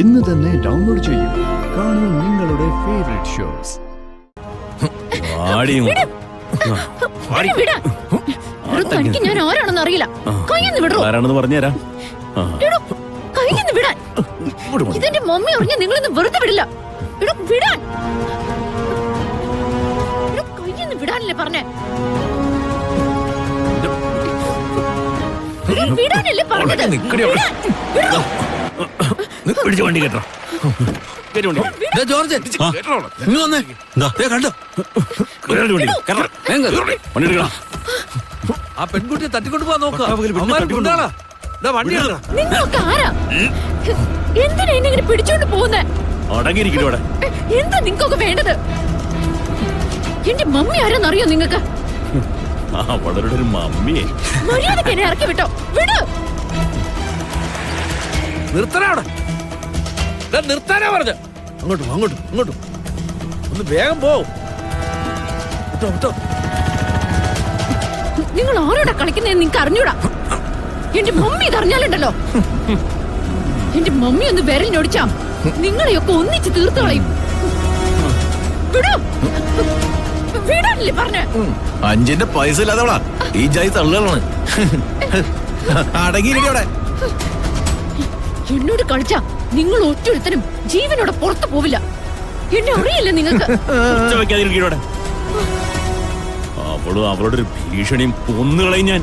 ഇന്ന് തന്നെ ഡൗൺലോഡ് ചെയ്യൂ. കാണൂ നിങ്ങളുടെ ഫേവറേറ്റ് ഷോസ്. ഞാൻ ആരാണെന്ന് അറിയില്ല. ആരാണെന്ന് പറഞ്ഞുതരാം. വിടാൻ ഇതെന്റെ മമ്മി അറിഞ്ഞ നിങ്ങളിന്ന് വെറുതെ വിടില്ല. വിടാൻ കയ്യൊന്ന് വിടാനല്ലേ പറഞ്ഞേ? വിടാനല്ലേ പറഞ്ഞത്? പിടിച്ച് വണ്ടി കേട്ടോ. ജോർജ് ആ പെൺകുട്ടിയെ തട്ടിക്കൊണ്ട് പോവാൻ നോക്കാം. നിങ്ങളൊക്കെ ആരാ? എന്തിനാ എന്നെ പിടിച്ചോണ്ട് പോകുന്നേ? അടങ്ങിയിരിക്കണോടെ. എന്താ നിങ്ങൾക്കൊക്കെ വേണ്ടത്? എന്റെ മമ്മി ആരാന്നറിയോ നിങ്ങക്ക്? അവളുടെ ഒരു മമ്മിയെ മര്യാദക്ക് എന്നെ ഇറക്കി വിട്ടോ. വിട്. നിർത്തണ അവിടെ. നിർത്താനാ പറഞ്ഞ. അങ്ങോട്ടും അങ്ങോട്ടും അങ്ങോട്ടും ഒന്ന് വേഗം പോ. നിങ്ങൾ ആരോടാ കളിക്കുന്നതെന്ന് നിങ്ങൾക്ക് അറിഞ്ഞൂടാ. എന്റെ മമ്മി ഇതറിഞ്ഞാലുണ്ടല്ലോ, എന്റെ മമ്മി ഒന്ന് വിരലിനൊടിച്ചാ നിങ്ങളെയൊക്കെ ഒന്നിച്ച് തീർത്തു കളയും. വിടോ. വിടാനല്ലേ പറഞ്ഞേ? 5 പൈസ ഇല്ലാത്തവളാ ഈ ജായി തള്ളുകളാണ്. അടങ്ങിയിരിക്കവിടെ. എന്നോട് കളിച്ചാ നിങ്ങൾ ഒറ്റൊരുത്തനും ജീവനോടെ പുറത്തു പോവില്ല. എന്നെ അറിയില്ല നിങ്ങൾക്ക്. അവളും അവളുടെ ഒരു ഭീഷണിയും കൊന്നുകളയും ഞാൻ.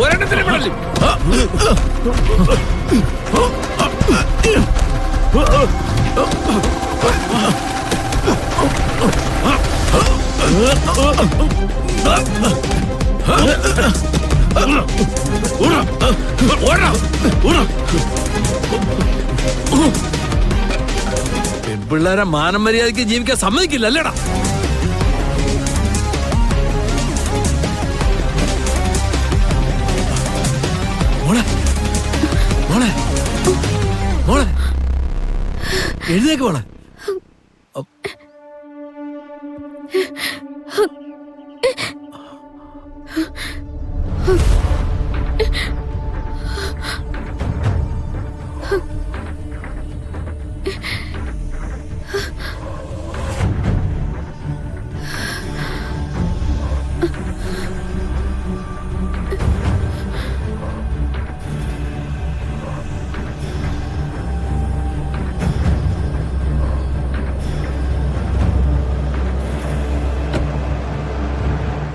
ഒരെണ്ണത്തിന് വിടല്ലേ? പെൺപിള്ളേരെ മാനം മര്യാദയ്ക്ക് ജീവിക്കാൻ സമ്മതിക്കില്ല അല്ലേടാ? മോളെ മോളെ മോളെ എഴുന്നേക്ക് മോളെ.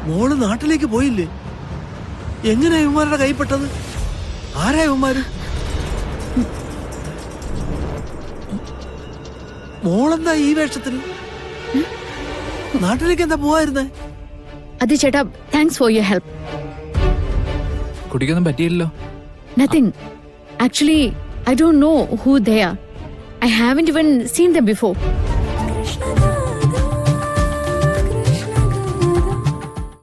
മോള് നാട്ടിലേക്ക് പോയില്ലേ? എങ്ങനെയാ ഇവന്മാരുടെ കൈപ്പെട്ടത്? ആരാ ഇവന്മാര്? മോളെന്താ ഈ വേഷത്തിൽ? നാട്ടിലേക്ക് എന്താ പോവായിരുന്നേ? അതെ ചേട്ടാ, താങ്ക്സ് ഫോർ യുവർ ഹെൽപ്പ്. കുട്ടിക്കൊന്നും പറ്റിയില്ലല്ലോ? Nothing. Actually I don't know who they are. I haven't even seen them before.